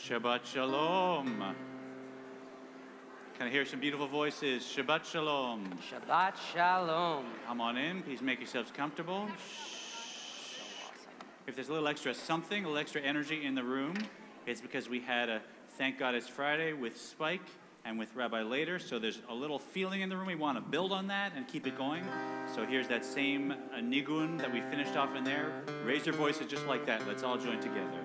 Shabbat Shalom. Can I hear some beautiful voices? Shabbat Shalom. Shabbat Shalom. Come on in. Please make yourselves comfortable. So awesome. If there's a little extra something, a little extra energy in the room, it's because we had a Thank God It's Friday with Spike and with Rabbi Lader. So there's a little feeling in the room. We want to build on that and keep it going. So here's that same nigun that we finished off in there. Raise your voices just like that. Let's all join together.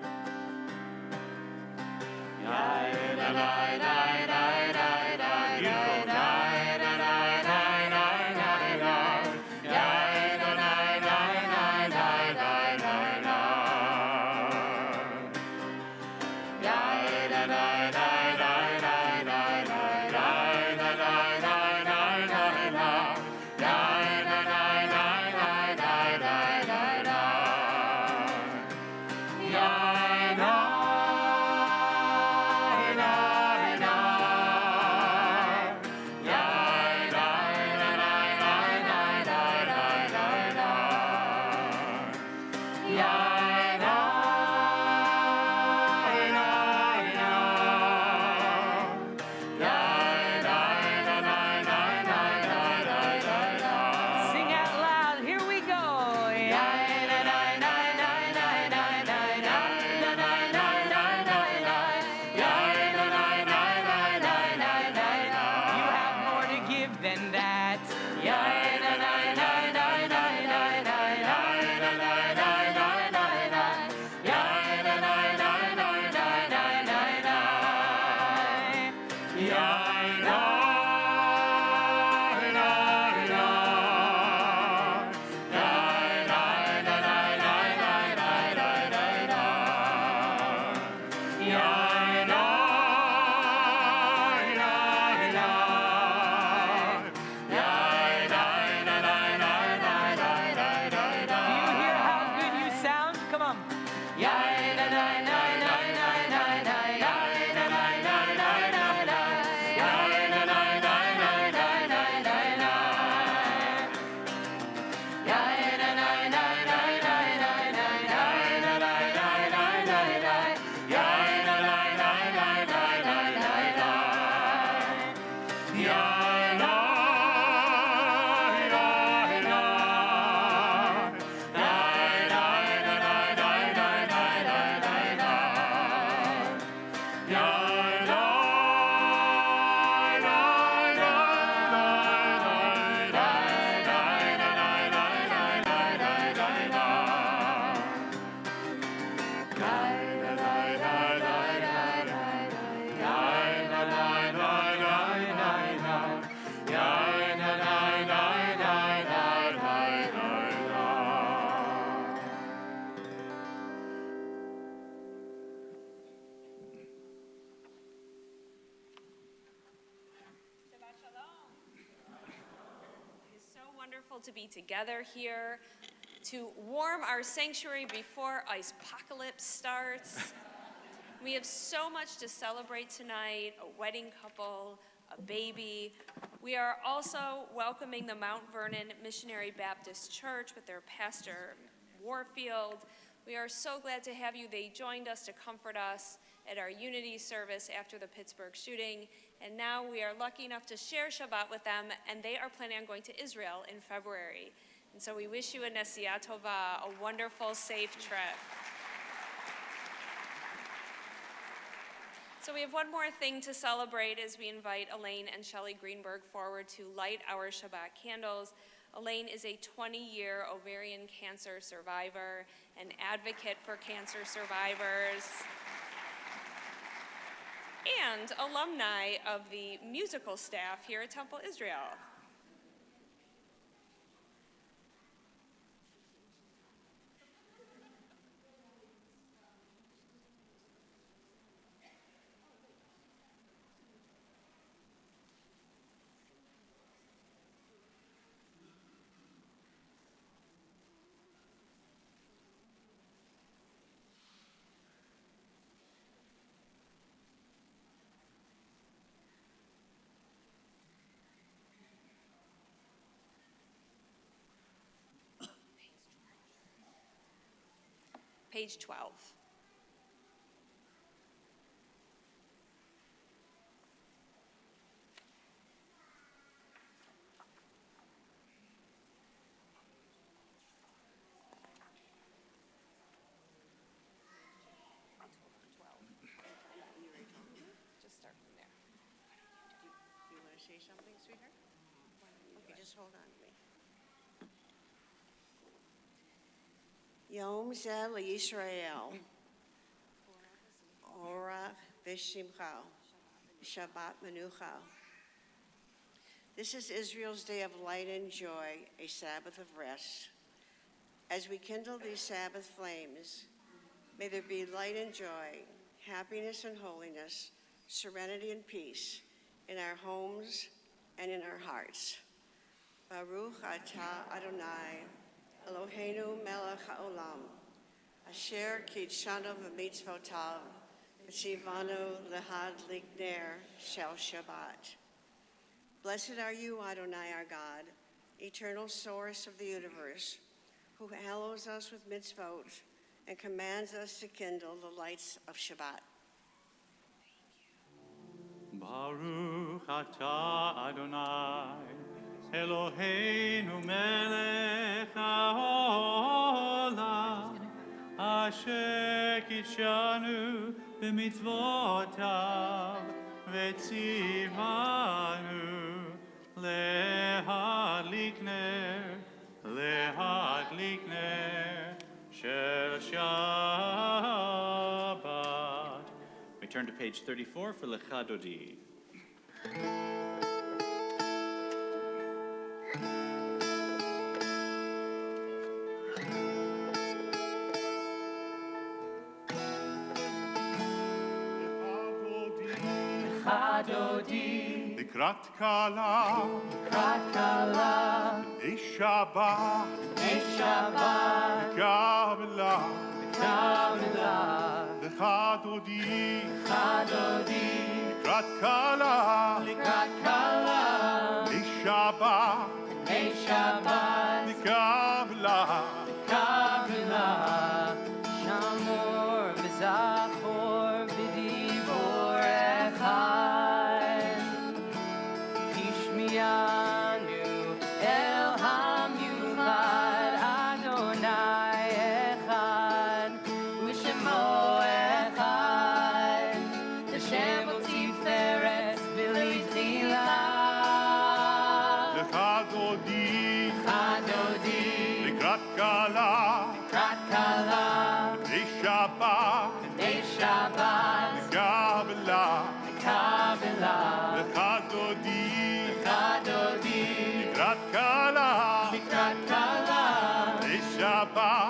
To be together here to warm our sanctuary before Icepocalypse starts. We have so much to celebrate tonight, a wedding couple, a baby. We are also welcoming the Mount Vernon Missionary Baptist Church with their pastor, Warfield. We are so glad to have you. They joined us to comfort us at our Unity service after the Pittsburgh shooting. And now we are lucky enough to share Shabbat with them, and they are planning on going to Israel in February. And so we wish you a Nesiya Tova, a wonderful, safe trip. So we have one more thing to celebrate as we invite Elaine and Shelley Greenberg forward to light our Shabbat candles. Elaine is a 20-year ovarian cancer survivor, an advocate for cancer survivors, and alumni of the musical staff here at Temple Israel. Page 12. say something, sweetheart? Okay, just hold on to me. Yom Zeh LeYisrael. Ora V'Shimcha. Shabbat Menucha. This is Israel's day of light and joy, a Sabbath of rest. As we kindle these Sabbath flames, may there be light and joy, happiness and holiness, serenity and peace in our homes and in our hearts. Baruch atah Adonai, Eloheinu melech haolam, asher kitshanu v'mitzvotav, v'tzivanu lehad likner shel Shabbat. Blessed are you, Adonai, our God, eternal source of the universe, who hallows us with mitzvot and commands us to kindle the lights of Shabbat. Baruch atah Adonai, Eloheinu melech haolam, asher kitshanu b'mitzvotav v'tzivanu lehadlik ner shel Shabbat. We turn to page 34 for Lecha Dodi. Dodi, לקראת קלה, שבת, קבלה, לך דודי, לקראת קלה, שבת, קבלה, שמור וזכור בדיבור אחד, השמיענו אל המיוחד, אדוני אחד ושמו אחד, לשם ולתפארת ולתהילה. לך דודי, לקראת קלה, שבת, קבלה, לך דודי, לקראת קלה, שבת,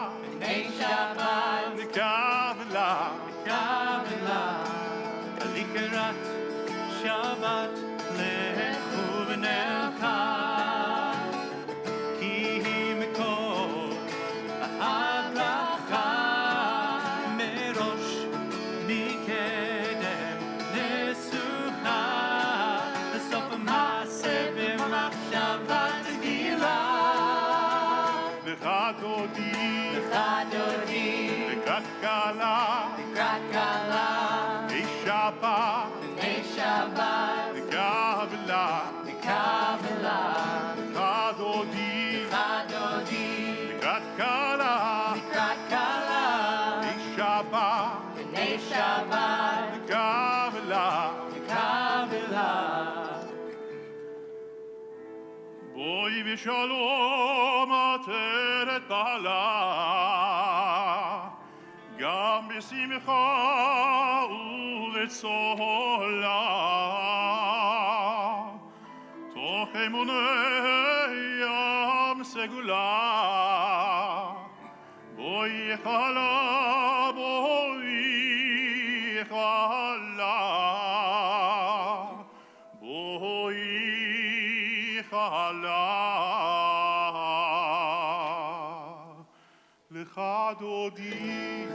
קבלה, לקראת שבת לכו ונלכה, כי היא מקור הברכה, מראש מקדם נסוכה, לסוף המעשה במחשבה תגילה. לך דודי, לקראת קלה, שבת, קבלה, לך דודי, לקראת קלה, שבת, קבלה. בואי בשלום עטרת בעלה, גם בשמחה ולצהלה, תוך אמוני ים סגולה, בואי חלה, בואי חלה, בואי חלה. לך דודי,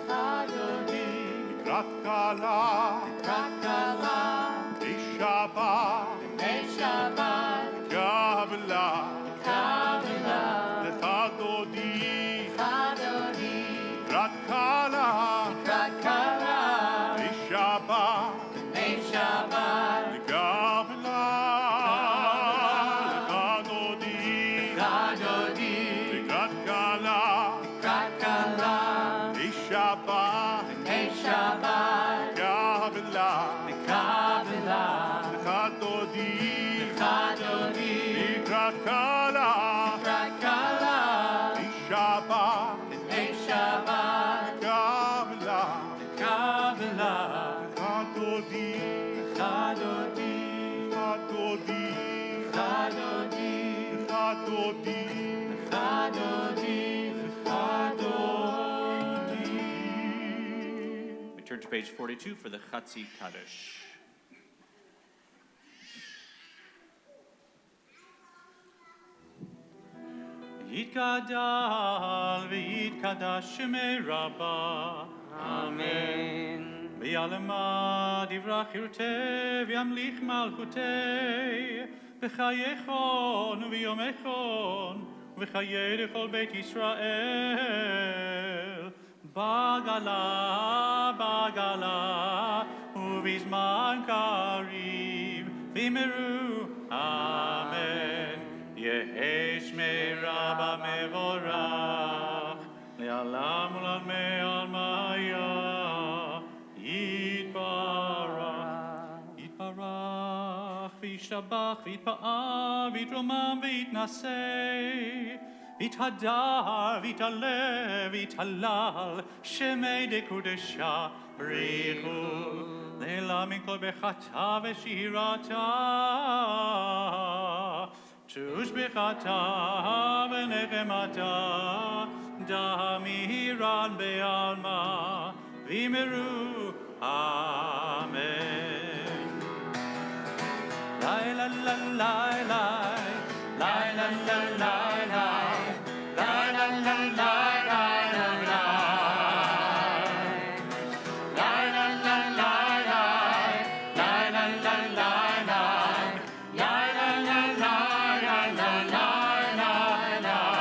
לקראת קלה, שבת, קבלה, לך דודי, לקראת קלה, שבת, קבלה, לך דודי, לקראת קלה, שבת, קבלה, לך דודי, Chadodi, Chadodi, Chadodi, Chadodi, Chadodi, Chadodi, Chadodi. We turn to page 42 for the Chatzi Kaddish. Yitgadal v'yitkadash shemei Rabbah. Amen. V'yalema divrach yirteh v'yamlich malchuteh v'chayechon v'yomechon v'chayei lechol beit Yisrael bagala bagala uvizman kariv v'meru Amen. Yehesh me'Rabba mevorach le'alam u'lalmei almaya yitbarach yitbarach v'yishtabach v'yitpa'ah v'yitromam v'yitnaseh v'yithadar v'yitalev v'yithalal shemei dekudesha b'richu le'la min kol bechata v'shirata Tushbechata v'nechemata damiran be'alma v'meru Amen. Lai la la lai lai lai la la lai lai lai la la lai lai lai lai la la lai lai lai la la lai lai lai la la lai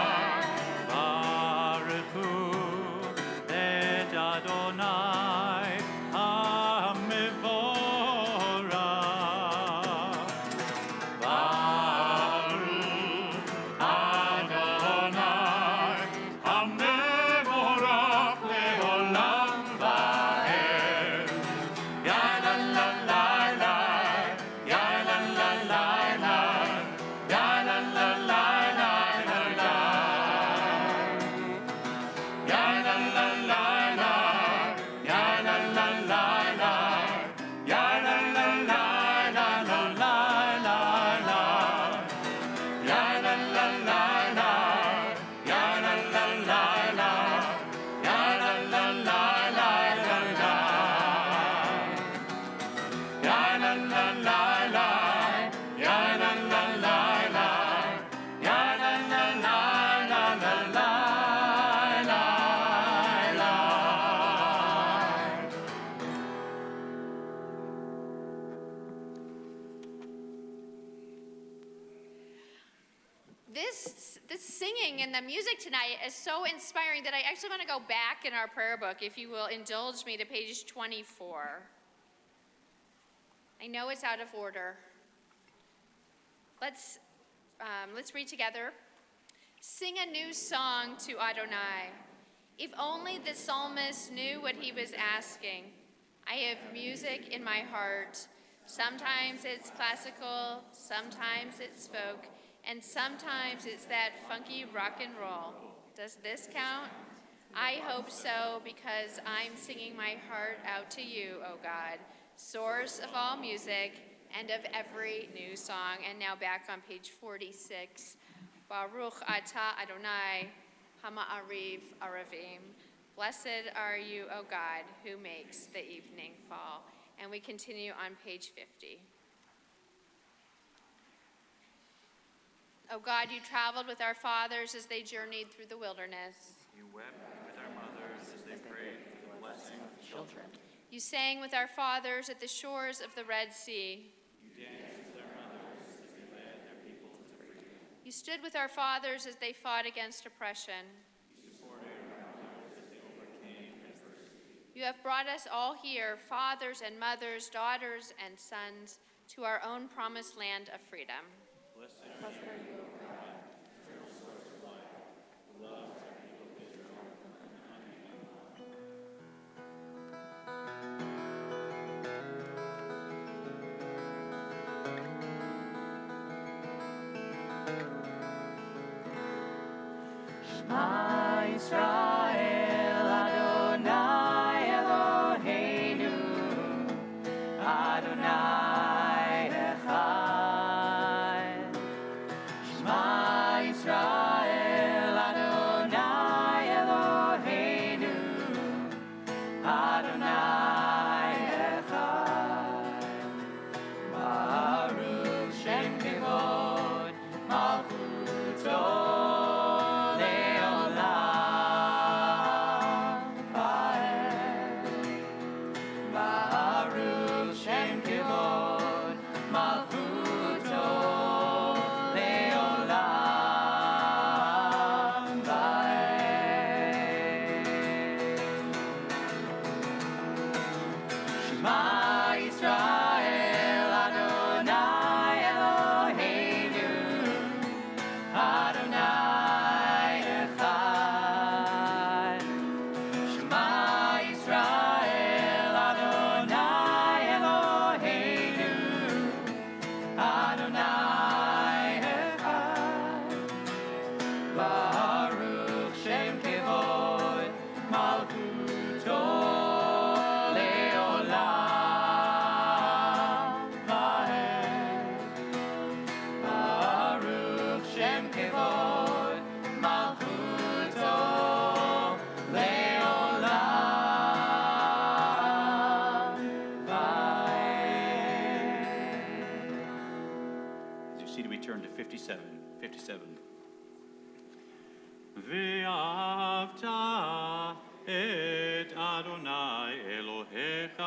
This singing and the music tonight is so inspiring that I actually want to go back in our prayer book, if you will indulge me, to page 24. I know it's out of order. Let's read together. Sing a new song to Adonai. If only the psalmist knew what he was asking. I have music in my heart. Sometimes it's classical, sometimes it's folk, and sometimes it's that funky rock and roll. Does this count? I hope so, because I'm singing my heart out to you, O God, source of all music and of every new song. And now back on page 46. Baruch atah Adonai, hama'ariv aravim. Blessed are you, O God, who makes the evening fall. And we continue on page 50. O God, you traveled with our fathers as they journeyed through the wilderness. You wept with our mothers as they prayed for the blessing of the children. You sang with our fathers at the shores of the Red Sea. You danced with our mothers as they led their people to freedom. You stood with our fathers as they fought against oppression. You supported our mothers as they overcame adversity. You have brought us all here, fathers and mothers, daughters and sons, to our own promised land of freedom. Blessed are you, O God, eternal source of life, who loves our people of Israel. Shema Yisrael Adonai Eloheinu Adonai Echad. Shema Yisrael, Adonai Eloheinu, Adonai Echad. Baruch Shem Kevod Malchuto Leolam Vaed. Baruch Shem Kevod Malchuto Leolam Vaed. Shema Yisrael, Adonai Eloheinu, Adonai Echad. Shema Yisrael, Adonai Eloheinu, Adonai Echad. Baruch Shem Kevod Malchuto Leolam Vaed. Baruch Shem Kevod Malchuto Leolam Vaed. As you see, we turn to 57. 57. ואהבת את אדוני אלוהיך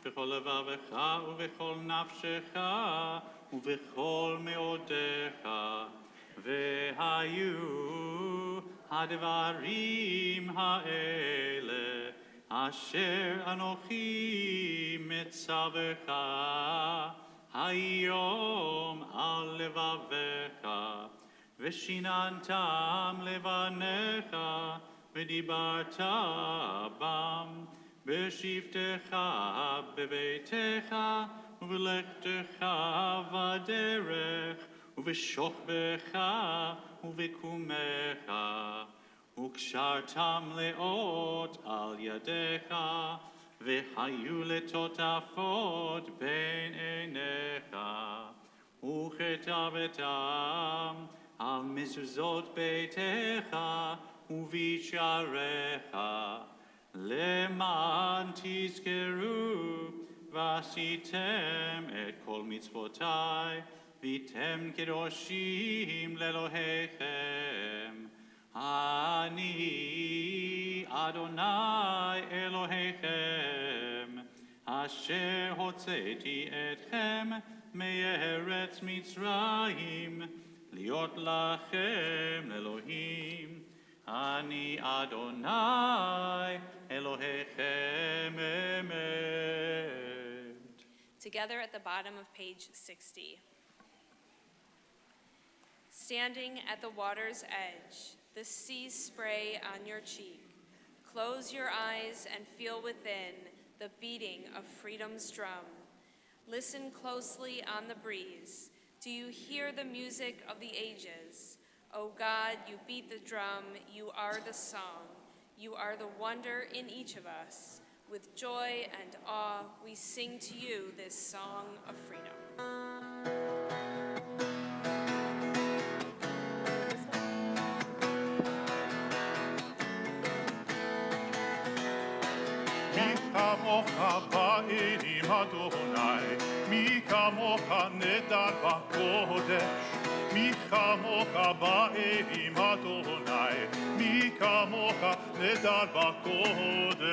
בכל לבבך ובכל נפשך ובכל מאודיך, והיו הדברים האלה אשר אנוכי מצווך היום על לבביך, ושיננתם לבניך, ודיברת בם בשבתך בביתך, ובלכתך בדרך, ובשוכבך ובקומך, וקשרתם לאות על ידיך, והיו לטוטפות בין עיניך, וכתבתם על מזוזות ביתך ובשעריך, למען תזכרו ועשיתם את כל מצוותיי, והייתם קדושים לאלוהיכם. אני אדוני אלוהיכם, אשר הוצאתי אתכם מארץ מצרים, להיות לכם אלוהים. אני אדוני אלוהיכם אמת. Together at the bottom of page 60. Standing at the water's edge, the sea spray on your cheek. Close your eyes and feel within the beating of freedom's drum. Listen closely on the breeze. Do you hear the music of the ages? O God, you beat the drum, you are the song. You are the wonder in each of us. With joy and awe, we sing to you this song of freedom. מי כמוך באלים אדוני, מי כמוך נדר בקודש, מי כמוך באלים אדוני, מי כמוך נדר בקודש.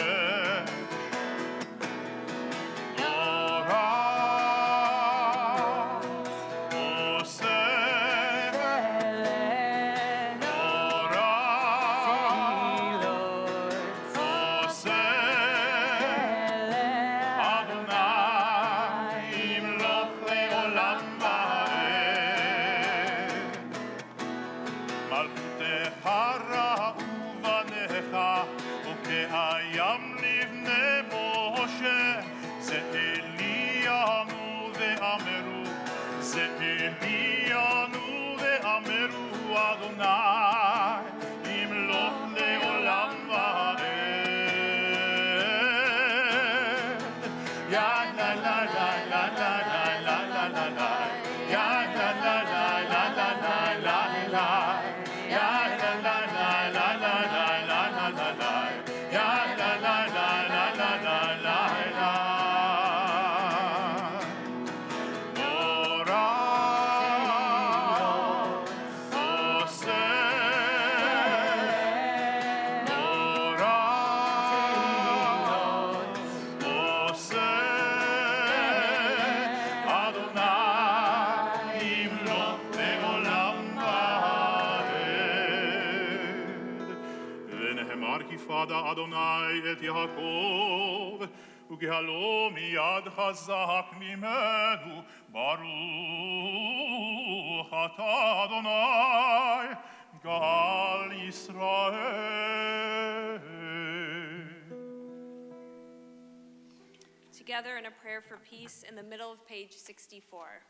Adonai et Yaakov, ugehalo miyad chazak mimenu, Baruch ata Adonai, Gal Yisrael. Together in a prayer for peace in the middle of page 64.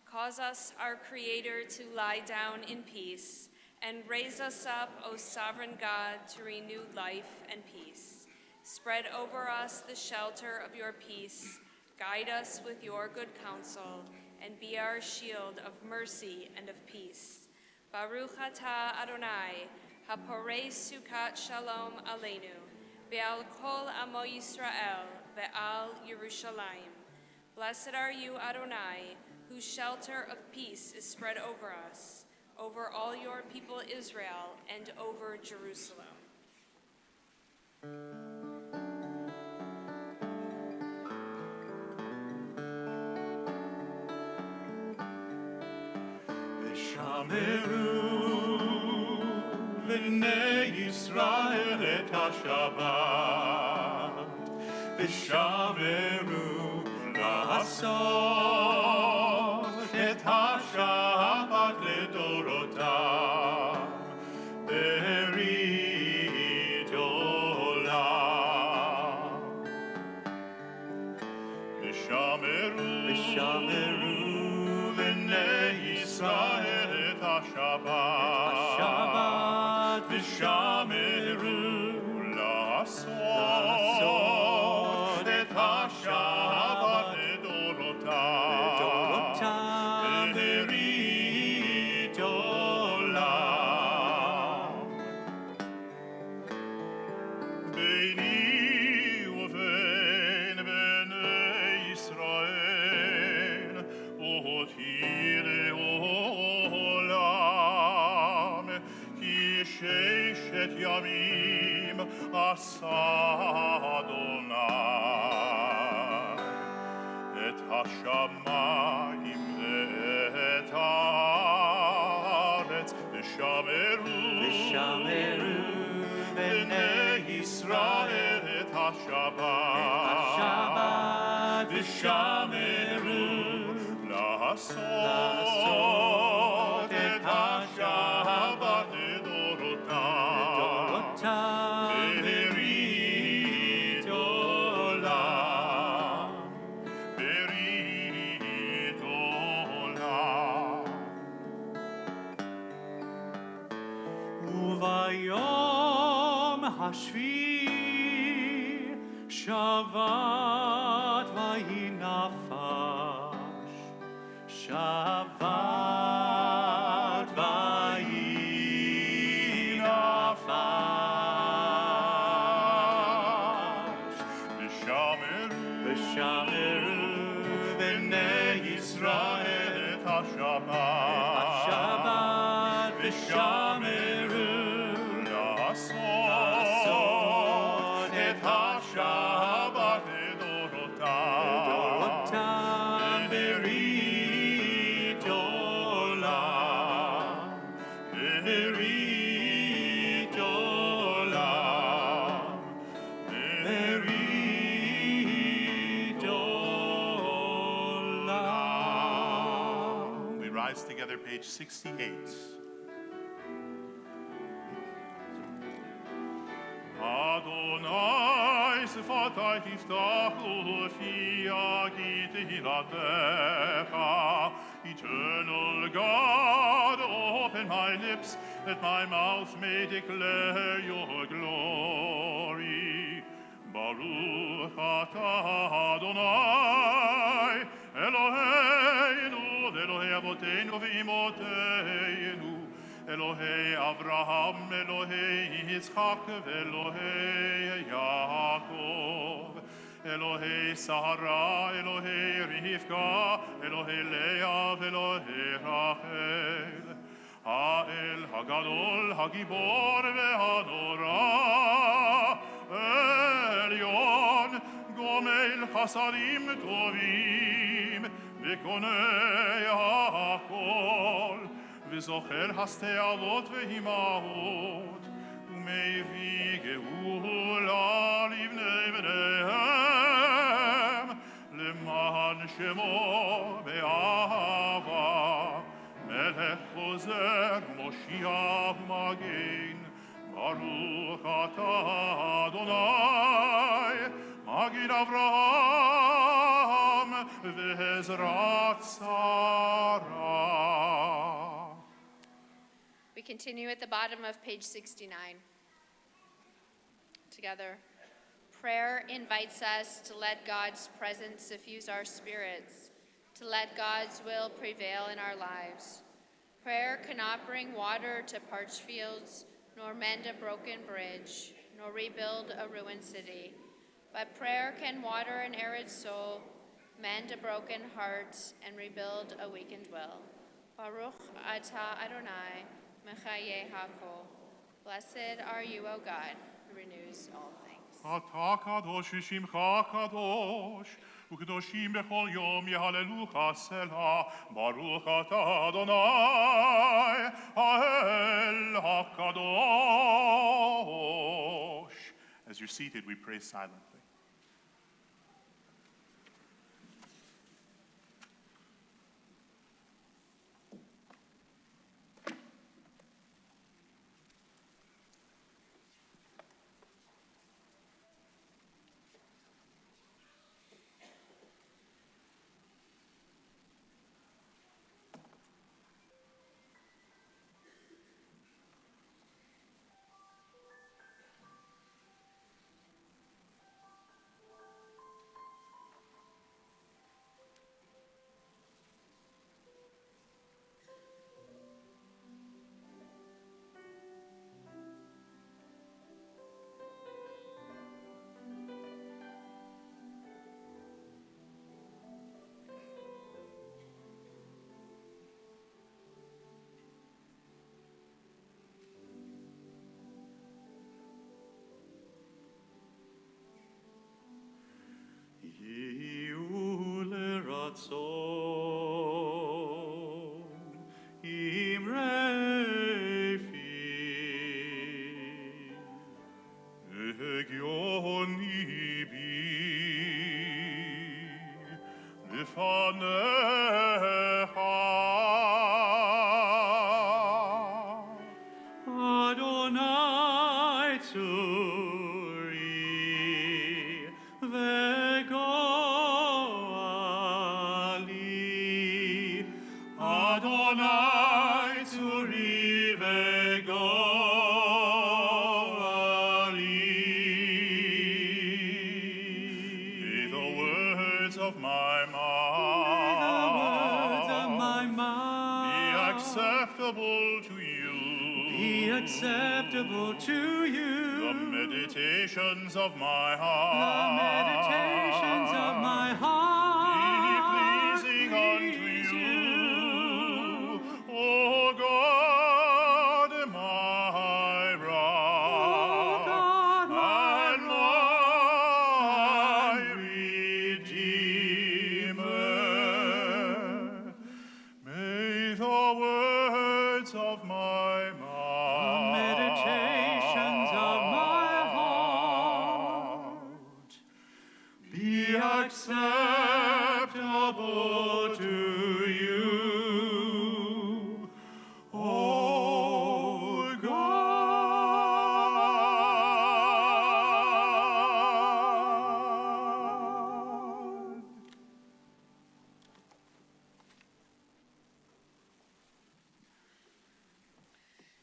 Cause us, our Creator, to lie down in peace, and raise us up, O sovereign God, to renewed life and peace. Spread over us the shelter of your peace. Guide us with your good counsel, and be our shield of mercy and of peace. Baruch atah Adonai, haporei sukat shalom aleinu, ve'al kol amo Yisrael, ve'al Yerushalayim. Blessed are you, Adonai, whose shelter of peace is spread over us, over all your people Israel, and over Jerusalem. V'shameru v'nei Yisrael et ha-Shabbat, v'shameru la'asot et ha-Shabbat לדורותם, ברית עולם. ושמרו בני ישראל את השבת, ושמרו לעשות את השבת לדורותם, ברית עולם. ביני ובין בני ישראל, אותי לעולם, כי ששת ימים עשה אדוני את השמיים ואת הארץ, ושמרו בני ישראל את השבת, ושמרו לעשות את השבת לדורותם, ברית עולם, ברית עולם. וביום השביעי שבת ויהי נפש, שבת ויהי נפש. ושמרו בני ישראל את השבת, ושמרו לעשות את השבת לדורותם, ברית עולם, ברית עולם, ברית עולם. We rise together, page 68. Adonai, Sefatai tiftach ufi agi tehillatcha. Eternal God, open my lips, that my mouth may declare your glory. Baruch atah Adonai, Eloheinu, Elohei Avoteinu v'Imoteinu, Elohei Avraham, Elohei Yitzchak, Elohei Yaakov, Elohei Sarah, Elohei Rivka, Elohei Leah, Elohei Rachel, Ha'el Hagadol, Hagibor ve'Hanora, Elyon, Gomel Chasadim Tovim, V'konei HaKol, V'zocher Haste'avot ve'Himahot, U'mevii Geula livnei bneihem, Leman Shemo be'ahava, Melech Chozer Moshiach Magen, Baruch atah Adonai, Magid Avraham v'Ezrat Sarah. We continue at the bottom of page 69. Together. Prayer invites us to let God's presence suffuse our spirits, to let God's will prevail in our lives. Prayer cannot bring water to parched fields, nor mend a broken bridge, nor rebuild a ruined city. But prayer can water an arid soul, mend a broken heart, and rebuild a weakened will. Baruch atah Adonai, mechaye hakol. Blessed are you, O God, who renews all things. Atah kadosh v'shimcha kadosh, u'kadoshim b'chol yom yehalelucha selah, Baruch atah Adonai, ha'el hakadosh. As you're seated, we pray silently. Ratzon, Imre fi, Egion ibi, Lefanecha, Adonai tzuri, vegoali, Adonai tzuri vegoali. May the words of my mouth be acceptable to you. Be acceptable to you. The meditations of my The heart. meditations of my heart. Be pleasing unto you. O God, my rock. God, my And my Redeemer. May the words of my mouth. The meditations of my heart be acceptable to you, O God.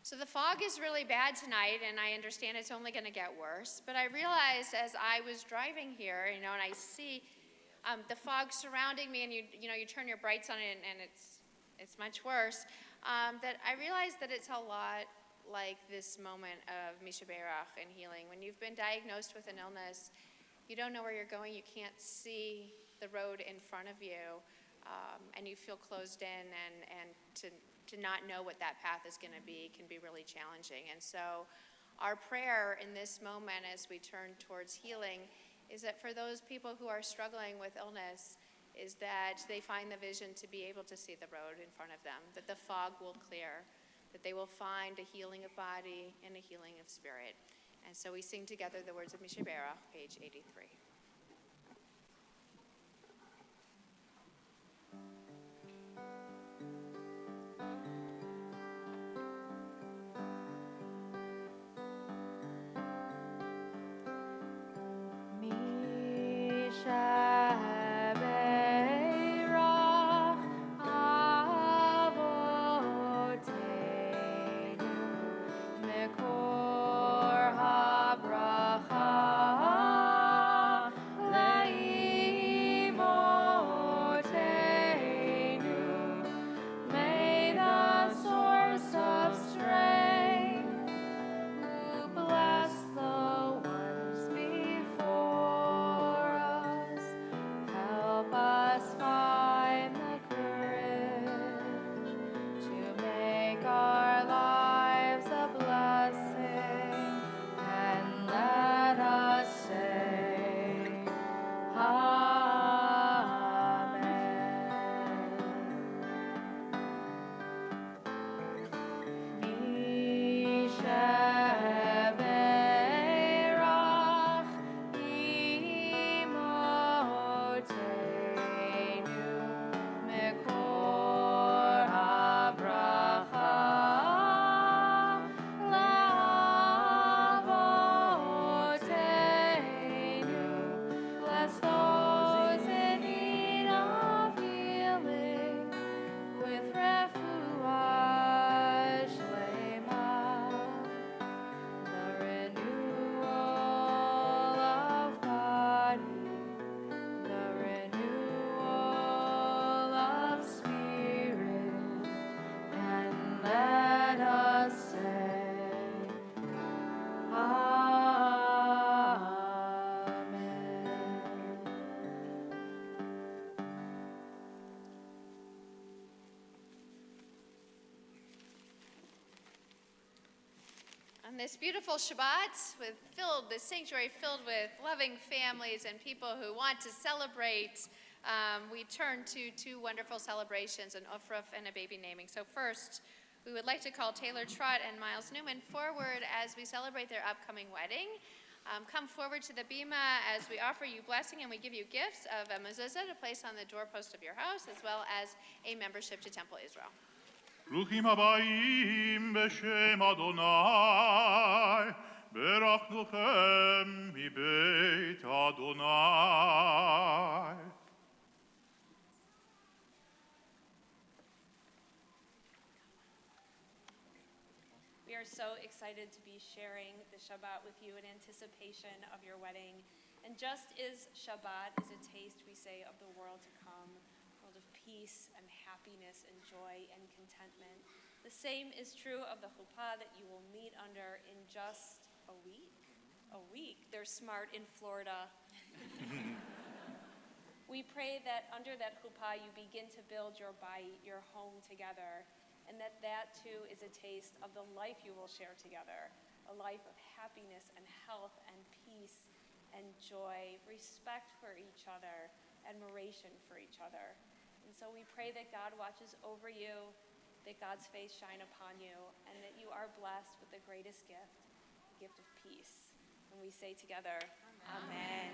So the fog is really bad tonight, and I understand it's only going to get worse. But I realized as I was driving here, and I see the fog surrounding me, and you turn your brights on it, and it's much worse. That I realized that it's a lot like this moment of Misha Berach and healing. When you've been diagnosed with an illness, you don't know where you're going. You can't see the road in front of you, and you feel closed in, and to not know what that path is going to be can be really challenging. And so our prayer in this moment as we turn towards healing is that for those people who are struggling with illness, is that they find the vision to be able to see the road in front of them, that the fog will clear, that they will find a healing of body and a healing of spirit. And so we sing together the words of Misha Berach, page 83. On this beautiful Shabbat, the sanctuary filled with loving families and people who want to celebrate, we turn to two wonderful celebrations, an Ofruf and a baby naming. So first, we would like to call Taylor Trott and Miles Newman forward as we celebrate their upcoming wedding. Come forward to the bima as we offer you blessing, and we give you gifts of a mezuzah to place on the doorpost of your house, as well as a membership to Temple Israel. ברוכים הבאים בשם אדוני, ברכנוכם מבית אדוני. We are so excited to be sharing the Shabbat with you in anticipation of your wedding. And just as Shabbat is a taste, we say, of the world to come, world of peace and happiness and joy and contentment, the same is true of the chuppah that you will meet under in just a week. A week. They're smart in Florida. We pray that under that chuppah you begin to build your bayit, your home together, and that too is a taste of the life you will share together, a life of happiness and health and peace and joy, respect for each other, admiration for each other. And so we pray that God watches over you, that God's face shine upon you, and that you are blessed with the greatest gift, the gift of peace. And we say together, Amen.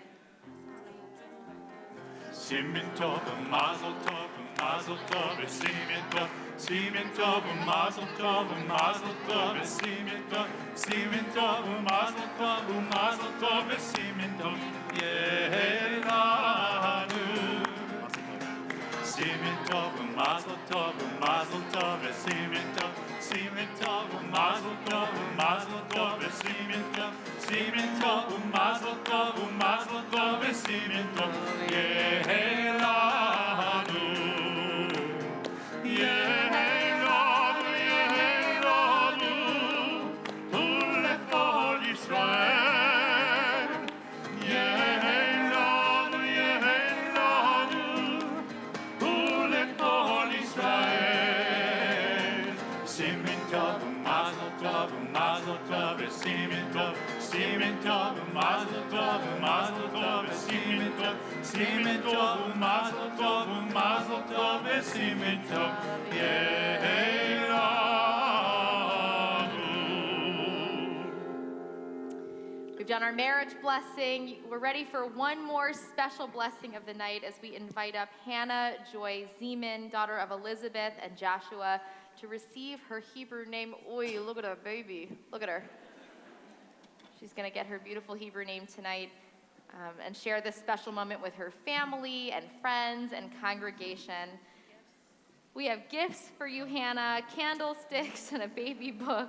Simen tov, mazel tov, mazel tov, simen tov, simen tov, mazel tov, mazel tov, simen tov, mazel tov, mazel tov, simen tov, yelanu. Simen tov, mazel tov, simen tov, mazel Simen Tov, Mazel Tov, Mazel Tov, Simen Tov, We've done our marriage blessing. We're ready for one more special blessing of the night as we invite up Hannah Joy Zeman, daughter of Elizabeth and Joshua, to receive her Hebrew name. Oy, look at her baby. Look at her. She's going to get her beautiful Hebrew name tonight and share this special moment with her family and friends and congregation. We have gifts for you, Hannah, candlesticks and a baby book,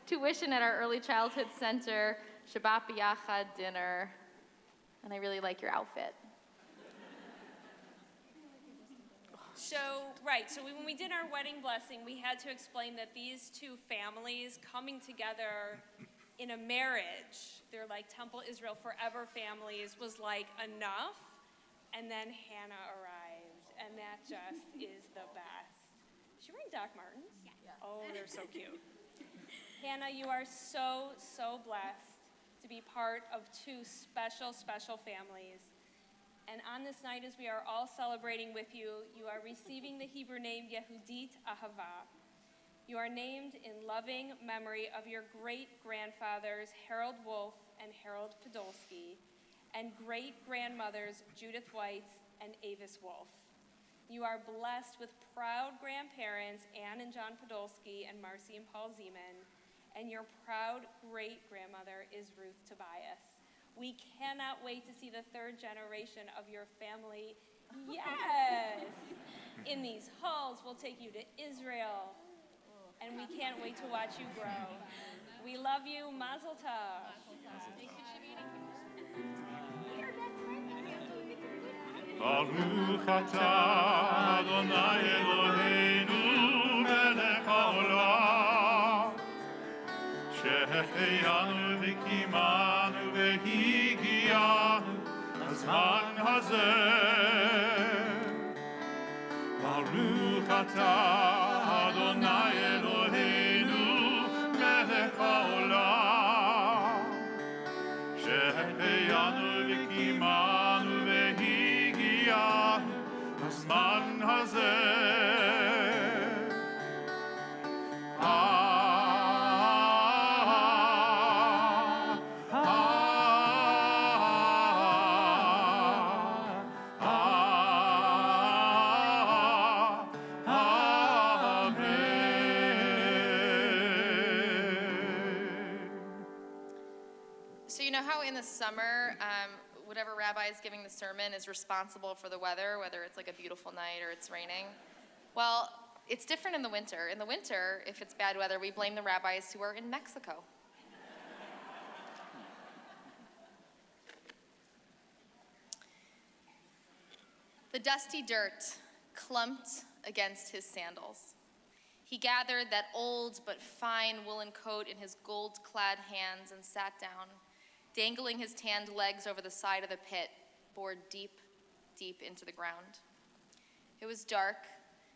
tuition at our early childhood center, Shabbat B'Yachad dinner, and I really like your outfit. So when we did our wedding blessing, we had to explain that these two families coming together in a marriage, they're like Temple Israel Forever families, was like enough. And then Hannah arrived, and that just is the best. Is she wearing Doc Martens? Yeah. Oh, they're so cute. Hannah, you are so, so blessed to be part of two special, special families. And on this night, as we are all celebrating with you, you are receiving the Hebrew name Yehudit Ahava. You are named in loving memory of your great-grandfathers Harold Wolf and Harold Podolsky, and great-grandmothers Judith Weitz and Avis Wolf. You are blessed with proud grandparents Ann and John Podolsky and Marcy and Paul Zeman, and your proud great-grandmother is Ruth Tobias. We cannot wait to see the third generation of your family. Yes! In these halls, we'll take you to Israel, and we can't wait to watch you grow. We love you. Mazel tov. Baruch atah Adonai Eloheinu melech haolam שהחיינו וקיימנו והגיע הזמן הזה. ברוך אתה אדוני אלוהינו מלך העולם שהחיינו וקיימנו והגיע הזמן הזה. Summer, whatever rabbi is giving the sermon is responsible for the weather, whether it's like a beautiful night or it's raining. Well, it's different in the winter. In the winter, if it's bad weather, we blame the rabbis who are in Mexico. The dusty dirt clumped against his sandals. He gathered that old but fine woolen coat in his gold-clad hands and sat down, dangling his tanned legs over the side of the pit, bored deep, deep into the ground. It was dark,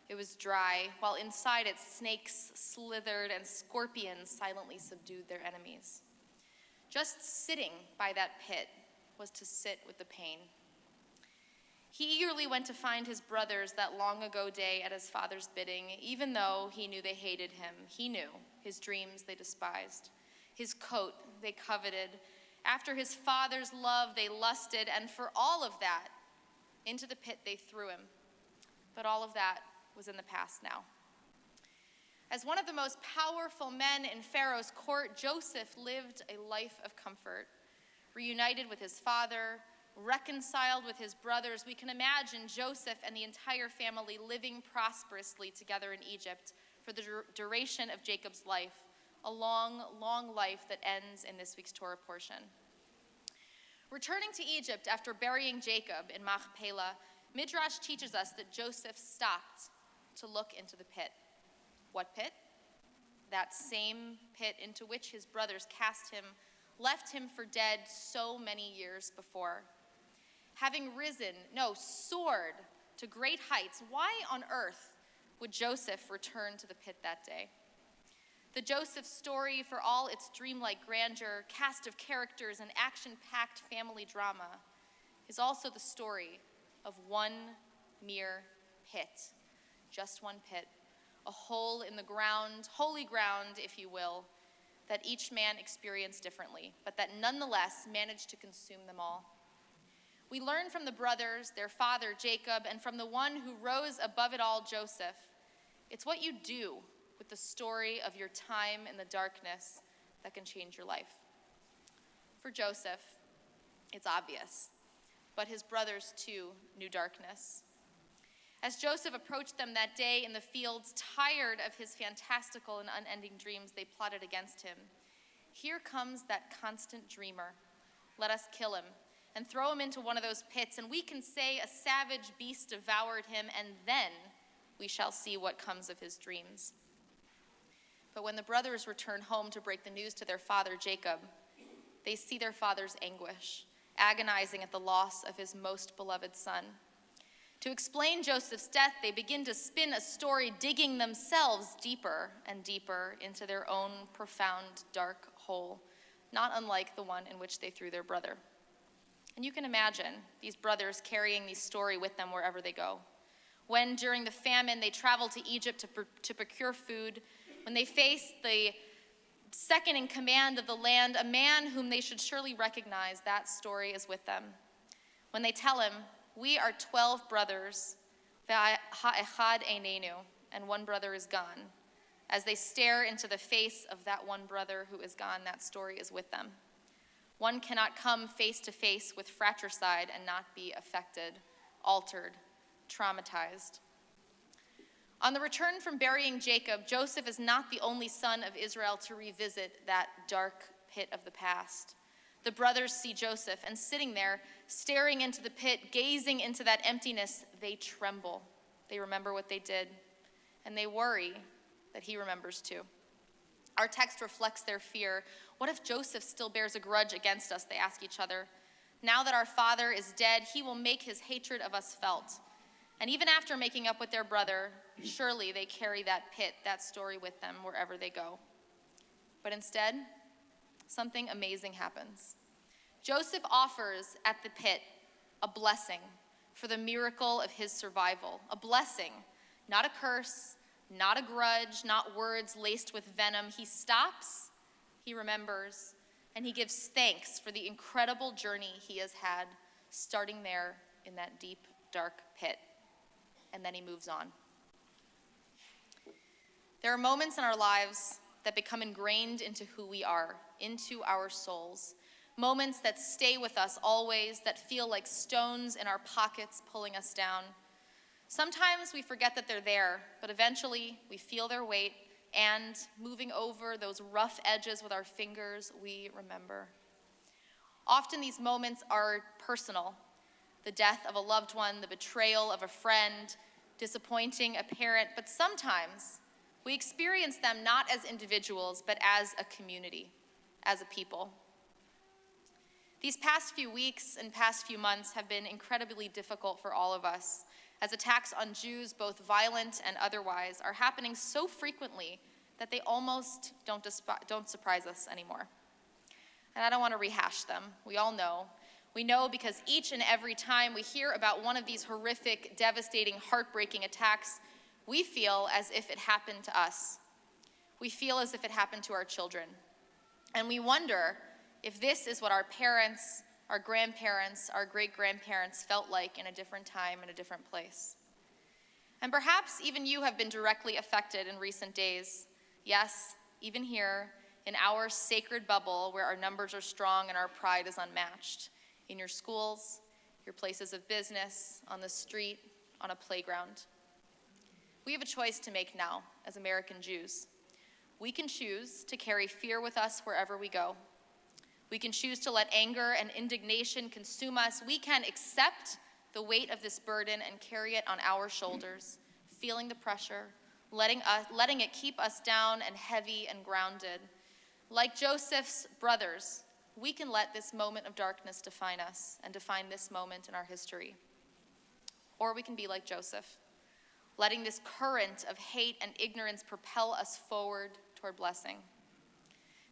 it was dry, while inside it snakes slithered and scorpions silently subdued their enemies. Just sitting by that pit was to sit with the pain. He eagerly went to find his brothers that long ago day at his father's bidding, even though he knew they hated him. He knew his dreams they despised, his coat they coveted. After his father's love, they lusted, and for all of that, into the pit they threw him. But all of that was in the past now. As one of the most powerful men in Pharaoh's court, Joseph lived a life of comfort. Reunited with his father, reconciled with his brothers, we can imagine Joseph and the entire family living prosperously together in Egypt for the duration of Jacob's life. A long, long life that ends in this week's Torah portion. Returning to Egypt after burying Jacob in Machpelah, Midrash teaches us that Joseph stopped to look into the pit. What pit? That same pit into which his brothers cast him, left him for dead so many years before. Having soared to great heights, why on earth would Joseph return to the pit that day? The Joseph story, for all its dreamlike grandeur, cast of characters, and action-packed family drama, is also the story of one mere pit, just one pit, a hole in the ground, holy ground, if you will, that each man experienced differently, but that nonetheless managed to consume them all. We learn from the brothers, their father Jacob, and from the one who rose above it all, Joseph. It's what you do with the story of your time in the darkness that can change your life. For Joseph, it's obvious, but his brothers too knew darkness. As Joseph approached them that day in the fields, tired of his fantastical and unending dreams, they plotted against him. Here comes that constant dreamer. Let us kill him and throw him into one of those pits, and we can say a savage beast devoured him, and then we shall see what comes of his dreams. But when the brothers return home to break the news to their father Jacob, they see their father's anguish, agonizing at the loss of his most beloved son. To explain Joseph's death, they begin to spin a story, digging themselves deeper and deeper into their own profound, dark hole, not unlike the one in which they threw their brother. And you can imagine these brothers carrying this story with them wherever they go. When, during the famine, they travel to Egypt to procure food, when they face the second in command of the land, a man whom they should surely recognize, that story is with them. When they tell him, we are 12 brothers, ha'echad einenu, and one brother is gone. As they stare into the face of that one brother who is gone, that story is with them. One cannot come face to face with fratricide and not be affected, altered, traumatized. On the return from burying Jacob, Joseph is not the only son of Israel to revisit that dark pit of the past. The brothers see Joseph, and sitting there, staring into the pit, gazing into that emptiness, they tremble. They remember what they did, and they worry that he remembers too. Our text reflects their fear. What if Joseph still bears a grudge against us, they ask each other. Now that our father is dead, he will make his hatred of us felt. And even after making up with their brother, surely they carry that pit, that story with them wherever they go. But instead, something amazing happens. Joseph offers at the pit a blessing for the miracle of his survival. A blessing, not a curse, not a grudge, not words laced with venom. He stops, he remembers, and he gives thanks for the incredible journey he has had, starting there in that deep, dark pit. And then he moves on. There are moments in our lives that become ingrained into who we are, into our souls. Moments that stay with us always, that feel like stones in our pockets pulling us down. Sometimes we forget that they're there, but eventually we feel their weight, and moving over those rough edges with our fingers, we remember. Often these moments are personal. The death of a loved one, the betrayal of a friend, disappointing a parent, but sometimes we experience them not as individuals, but as a community, as a people. These past few weeks and past few months have been incredibly difficult for all of us, as attacks on Jews, both violent and otherwise, are happening so frequently that they almost don't surprise us anymore. And I don't want to rehash them. We all know. We know because each and every time we hear about one of these horrific, devastating, heartbreaking attacks, we feel as if it happened to us. We feel as if it happened to our children. And we wonder if this is what our parents, our grandparents, our great-grandparents felt like in a different time, in a different place. And perhaps even you have been directly affected in recent days. Yes, even here, in our sacred bubble where our numbers are strong and our pride is unmatched. In your schools, your places of business, on the street, on a playground. We have a choice to make now as American Jews. We can choose to carry fear with us wherever we go. We can choose to let anger and indignation consume us. We can accept the weight of this burden and carry it on our shoulders, feeling the pressure, letting it keep us down and heavy and grounded. Like Joseph's brothers, we can let this moment of darkness define us and define this moment in our history. Or we can be like Joseph, letting this current of hate and ignorance propel us forward toward blessing.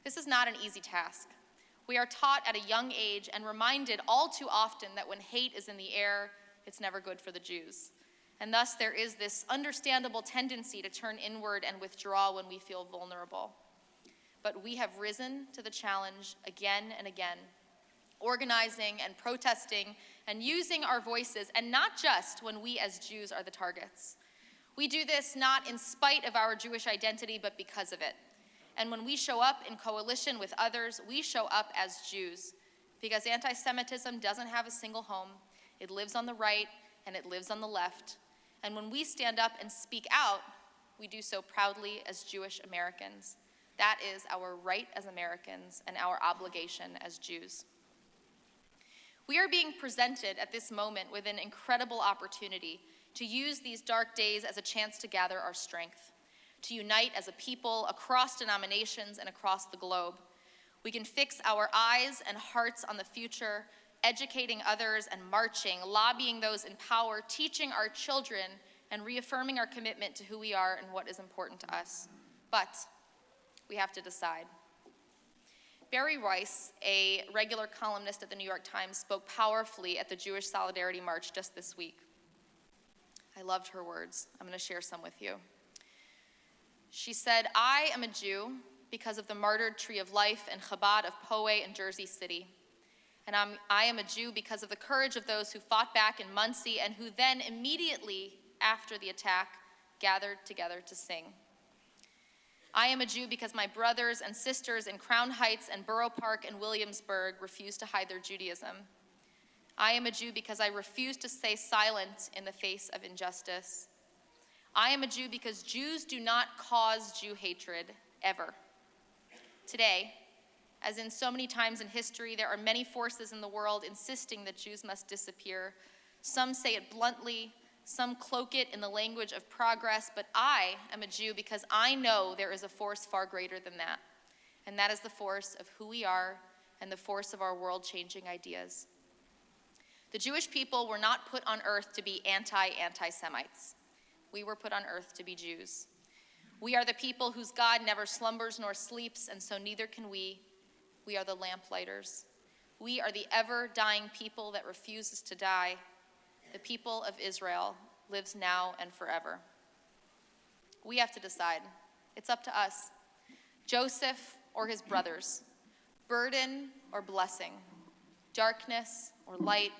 This is not an easy task. We are taught at a young age and reminded all too often that when hate is in the air, it's never good for the Jews. And thus there is this understandable tendency to turn inward and withdraw when we feel vulnerable. But we have risen to the challenge again and again, organizing and protesting and using our voices, and not just when we as Jews are the targets. We do this not in spite of our Jewish identity, but because of it. And when we show up in coalition with others, we show up as Jews, because anti-Semitism doesn't have a single home. It lives on the right and it lives on the left. And when we stand up and speak out, we do so proudly as Jewish Americans. That is our right as Americans and our obligation as Jews. We are being presented at this moment with an incredible opportunity to use these dark days as a chance to gather our strength, to unite as a people across denominations and across the globe. We can fix our eyes and hearts on the future, educating others and marching, lobbying those in power, teaching our children, and reaffirming our commitment to who we are and what is important to us. But we have to decide. Barry Weiss, a regular columnist at the New York Times, spoke powerfully at the Jewish Solidarity March just this week. I loved her words. I'm going to share some with you. She said, "I am a Jew because of the martyred Tree of Life and Chabad of Poway in Jersey City. And I am a Jew because of the courage of those who fought back in Muncie and who then immediately after the attack gathered together to sing. I am a Jew because my brothers and sisters in Crown Heights and Borough Park and Williamsburg refuse to hide their Judaism. I am a Jew because I refuse to stay silent in the face of injustice. I am a Jew because Jews do not cause Jew hatred, ever. Today, as in so many times in history, there are many forces in the world insisting that Jews must disappear. Some say it bluntly, some cloak it in the language of progress, but I am a Jew because I know there is a force far greater than that, and that is the force of who we are and the force of our world-changing ideas. The Jewish people were not put on earth to be anti-Semites. We were put on earth to be Jews. We are the people whose God never slumbers nor sleeps, and so neither can we. We are the lamplighters. We are the ever-dying people that refuses to die. The people of Israel lives now and forever. We have to decide. It's up to us. Joseph or his brothers, burden or blessing, darkness or light,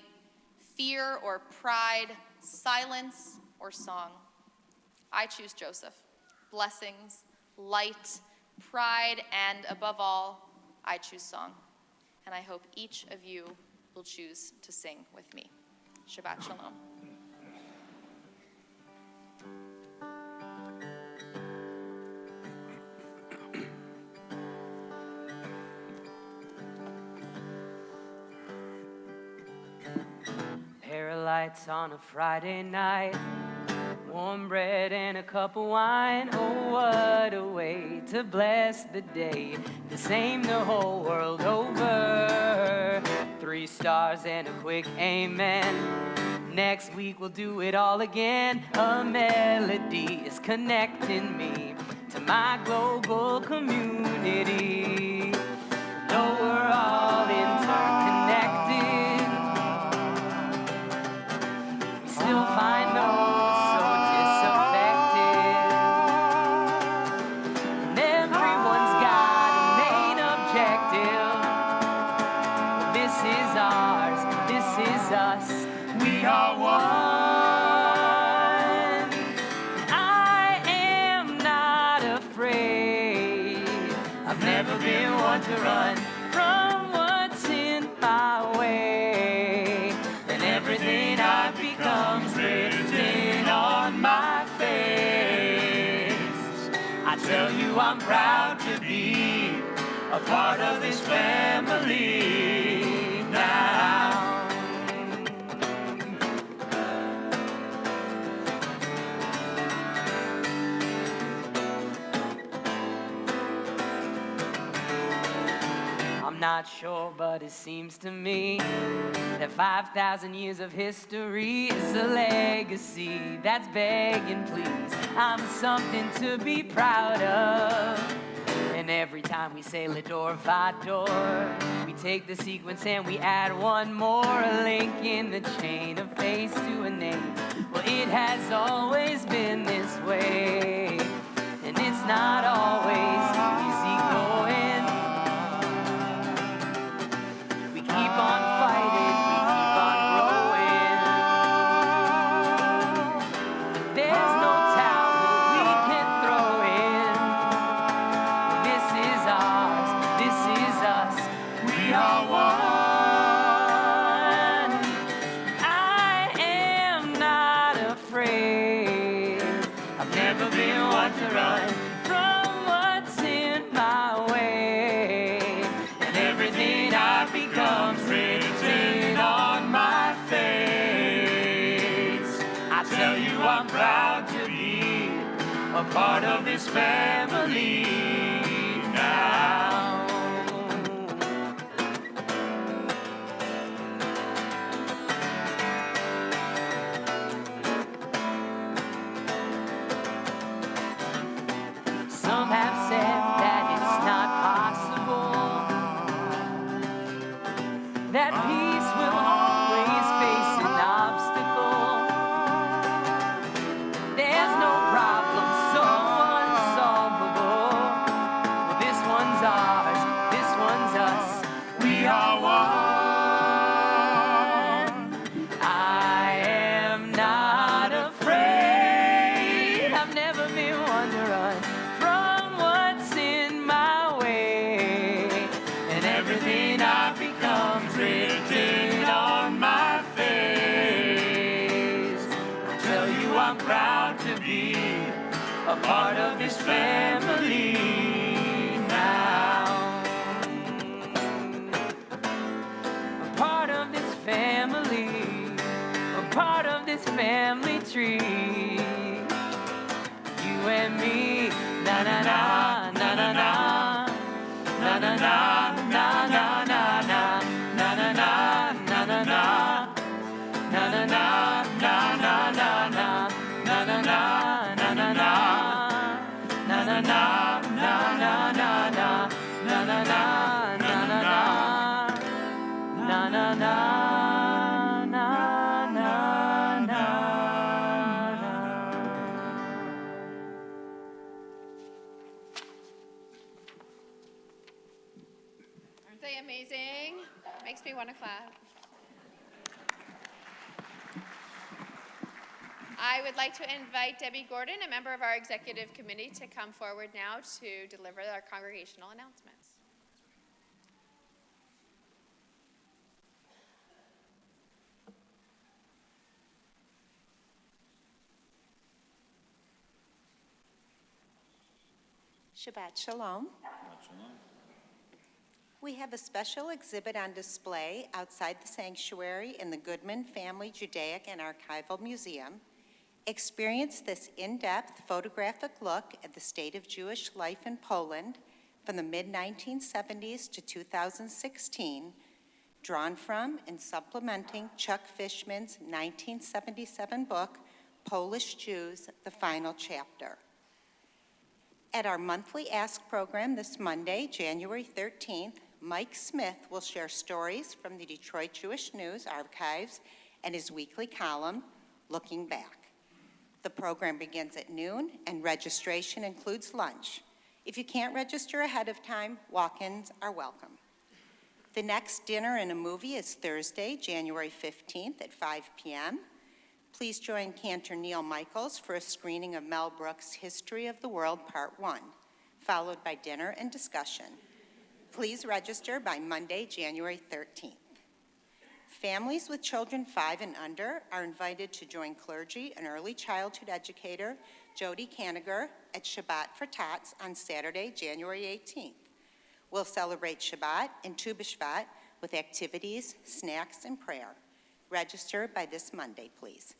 fear or pride, silence or song. I choose Joseph. Blessings, light, pride, and above all, I choose song. And I hope each of you will choose to sing with me. Shabbat Shalom. Pair of lights on a Friday night, warm bread and a cup of wine. Oh, what a way to bless the day. The same the whole world over. 3 stars and a quick amen. Next week we'll do it all again. A melody is connecting me to my global community. Though we're all interconnected, we still find those so disaffected. And everyone's got a main objective. This is ours, this is us. We are one. I am not afraid. I've never been one to run from what's in my way. And everything I've become's written on my face. I tell you I'm proud to be a part of this family now. I'm not sure, but it seems to me that 5,000 years of history is a legacy that's begging, please. I'm something to be proud of. And And every time we say Lador Vador, we take the sequence and we add one more, a link in the chain, a face to a name. Well, it has always been this way, and it's not always easy going. We keep on fighting, we keep on growing. There's no towel we can throw in. This is ours, this is us, we are one. I am not afraid, I've never been one to run from what's in my way. And everything I become's written on my face. I tell you I'm proud to be a part of this family now. Some have said that it's not possible, that peace will always face an obstacle. There's no problem so unsolvable. Well, this one's ours, this one's us, we are one. I am not afraid, I've never been one to run from what's in my way. And everything I become's written on my face. I tell you I'm proud to be a part of this family now. A part of this family, a part of this family tree. You and me, na na na, na na na, na na na, na na na na, na na na, na na na, na na na, na na na na, na na na, na na na, na na na, na na na, na na na, na na na. Aren't they amazing? Makes me want to clap. I would like to invite Debbie Gordon, a member of our executive committee, to come forward now to deliver our congregational announcements. Shabbat Shalom. We have a special exhibit on display outside the sanctuary in the Goodman Family Judaic and Archival Museum. Experience this in-depth photographic look at the state of Jewish life in Poland from the mid-1970s to 2016, drawn from and supplementing Chuck Fishman's 1977 book, Polish Jews, The Final Chapter. At our monthly Ask program this Monday, January 13th, Mike Smith will share stories from the Detroit Jewish News archives and his weekly column, Looking Back. The program begins at noon, and registration includes lunch. If you can't register ahead of time, walk-ins are welcome. The next dinner and a movie is Thursday, January 15th at 5 p.m. Please join Cantor Neil Michaels for a screening of Mel Brooks' History of the World, Part 1, followed by dinner and discussion. Please register by Monday, January 13th. Families with children 5 and under are invited to join clergy and early childhood educator Jody Kaniger at Shabbat for Tots on Saturday, January 18th. We'll celebrate Shabbat and Tu B'Shvat with activities, snacks, and prayer. Register by this Monday, please.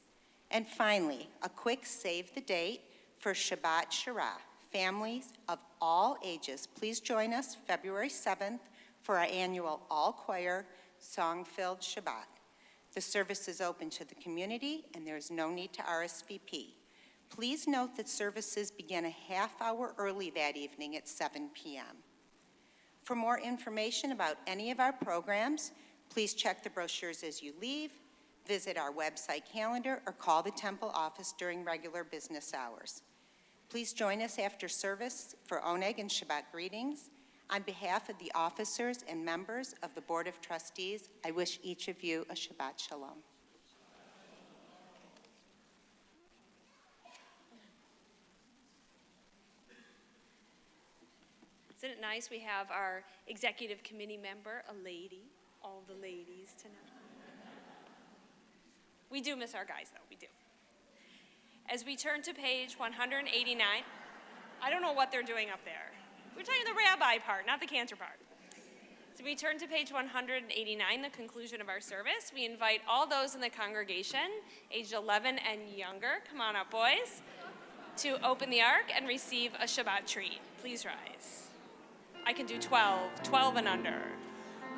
And finally, a quick save the date for Shabbat Shirah. Families of all ages, please join us February 7th for our annual all-choir, song-filled Shabbat. The service is open to the community, and there is no need to RSVP. Please note that services begin a half hour early that evening at 7 p.m. For more information about any of our programs, please check the brochures as you leave, visit our website calendar, or call the temple office during regular business hours. Please join us after service for Oneg and Shabbat greetings. On behalf of the officers and members of the Board of Trustees, I wish each of you a Shabbat Shalom. Isn't it nice we have our executive committee member, a lady, all the ladies tonight. We do miss our guys, though, we do. As we turn to page 189, I don't know what they're doing up there. We're talking the rabbi part, not the Cantor part. So we turn to page 189, the conclusion of our service. We invite all those in the congregation, aged 11 and younger, come on up, boys, to open the ark and receive a Shabbat treat. Please rise. I can do 12 and under.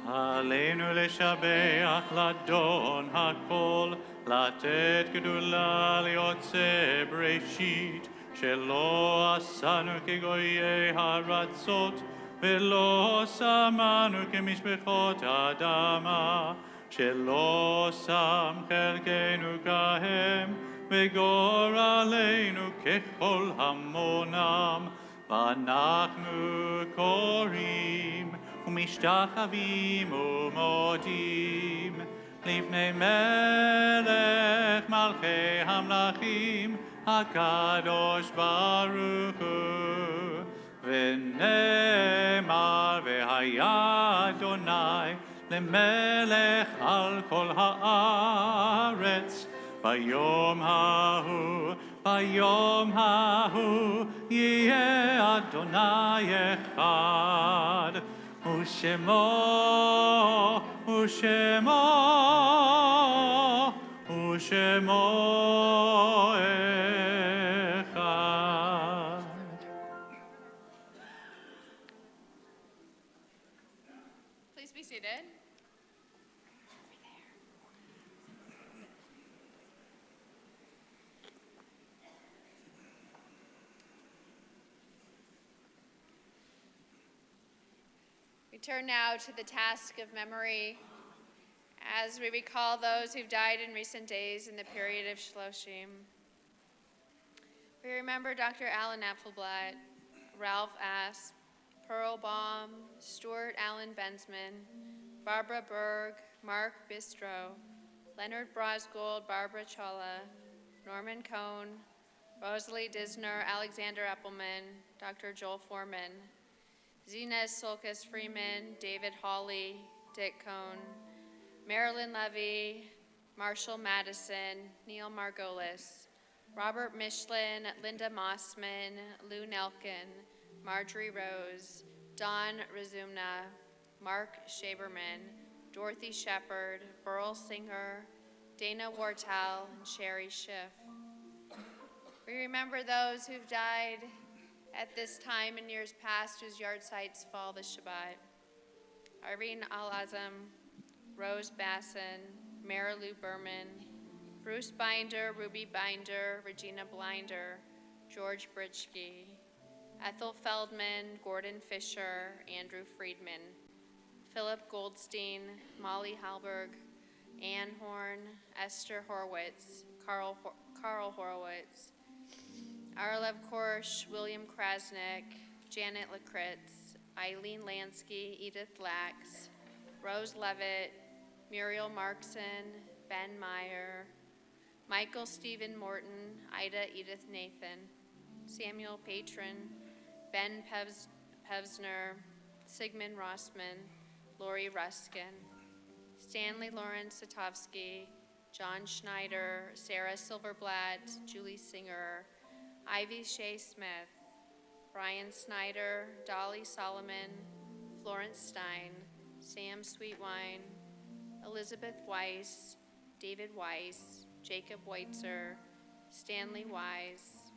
עלינו לשבח לאדון הכל, לתת גדולה ליוצא בראשית, שלא עשנו כגויי הארצות, ולא שמנו כמשפחות האדמה, שלא שם חלקנו כהם, וגורלנו ככל המונם, ואנחנו קוראים ומשתחווים ומודים לפני מלך מלכי המלכים הקדוש ברוך הוא. ונאמר והיה אדוני למלך על כל הארץ ביום ההוא יהיה אדוני אחד ושמו אחד. Please be seated. We turn now to the task of memory as we recall those who've died in recent days in the period of Shloshim. We remember Dr. Alan Apfelblatt, Ralph Asp, Pearl Baum, Stuart Allen Bensman, Barbara Berg, Mark Bistro, Leonard Brosgold, Barbara Chawla, Norman Cohn, Rosalie Disner, Alexander Eppelman, Dr. Joel Foreman, Zinez Solkis Freeman, David Hawley, Dick Cohn, Marilyn Levy, Marshall Madison, Neil Margolis, Robert Michelin, Linda Mossman, Lou Nelkin, Marjorie Rose, Don Razumna, Mark Shaberman, Dorothy Shepard, Burl Singer, Dana Wartal, and Sherry Schiff. We remember those who've died at this time in years past whose yard sites fall this Shabbat. Irene Al-Azam, Rose Basson, Marilu Berman, Bruce Binder, Ruby Binder, Regina Blinder, George Britschke, Ethel Feldman, Gordon Fisher, Andrew Friedman, Philip Goldstein, Molly Halberg, Ann Horn, Esther Horwitz, Carl Horowitz, Arlev Korsh, William Krasnick, Janet Lakritz, Eileen Lansky, Edith Lax, Rose Levitt, Muriel Markson, Ben Meyer, Michael Stephen Morton, Ida Edith Nathan, Samuel Patron, Ben Pevsner, Sigmund Rossman, Lori Ruskin, Stanley Lawrence Satovsky, John Schneider, Sarah Silverblatt, Julie Singer, Ivy Shea Smith, Brian Snyder, Dolly Solomon, Florence Stein, Sam Sweetwine, Elizabeth Weiss, David Weiss, Jacob Weitzer, Stanley Wise,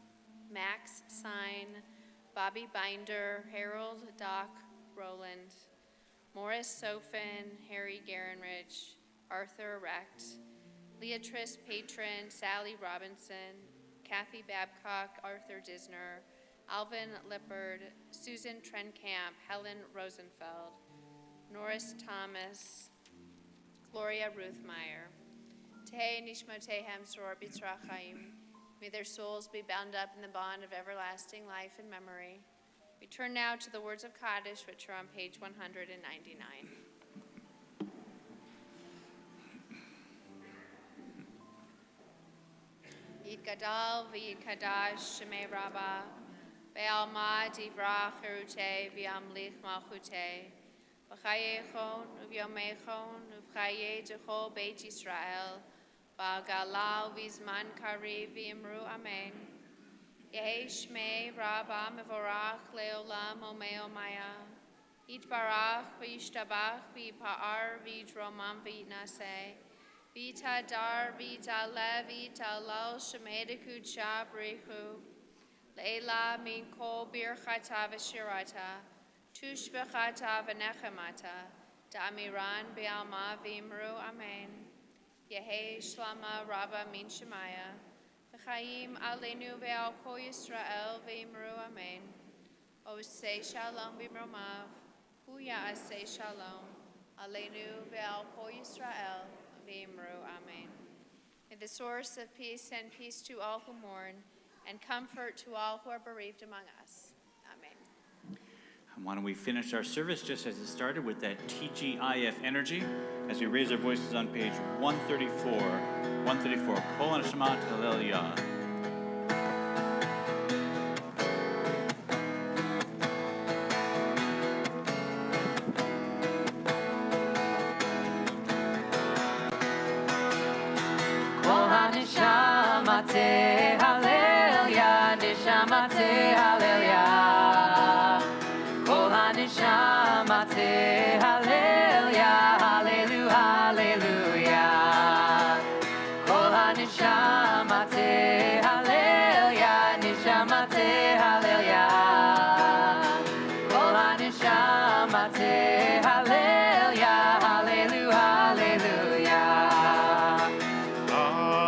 Max Sign, Bobby Binder, Harold Doc Rowland, Morris Sofin, Harry Garenrich, Arthur Recht, Leatrice Patron, Sally Robinson, Kathy Babcock, Arthur Disner, Alvin Lippard, Susan Trenkamp, Helen Rosenfeld, Norris Thomas, Gloria Ruthmeyer. Tehei Nishmotehem Soror B'Tzra Chaim. May their souls be bound up in the bond of everlasting life and memory. We turn now to the words of Kaddish, which are on page 199. Yitgadal v'yitkadash shemei Rabbah, ve'alma divrach cherutei v'yamlich malchutei, v'chayechon u'vyomechon u'v'chayei dechol Beit Yisrael, v'agalal v'zman kariv v'imru amen. Yehi shmei Rabbah mevorach leolam omeo maya, yitbarach v'yishtabach v'yipa'ar v'yidromam v'yitnaseh, Vitadar, Vitale, Vitalal, Shemedikud Shabrihu, Leila min kol birchata v'shirata, tushbechata v'nechemata, da'amiran be'alma v'imru amen. Yehi shlama rabba min shemaya, v'chaim aleinu ve'al kol Yisrael v'imru amen. Osei shalom b'mromav, hu ya'asei shalom, aleinu ve'al kol Yisrael. Amen. May the source of peace send peace to all who mourn and comfort to all who are bereaved among us. Amen. And why don't we finish our service just as it started with that TGIF energy as we raise our voices on page 134. 134. Kol Neshama Hallel Yah. Hallelujah, Nishamate, Hallelujah. Kol HaNishamate, Hallelujah, Hallelujah, Hallelujah. Kol HaNishamate, Hallelujah, Nishamate, Hallelujah. Kol HaNishamate, Hallelujah, Hallelujah, Hallelujah. Hallelujah.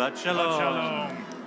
Shabbat shalom. Shalom.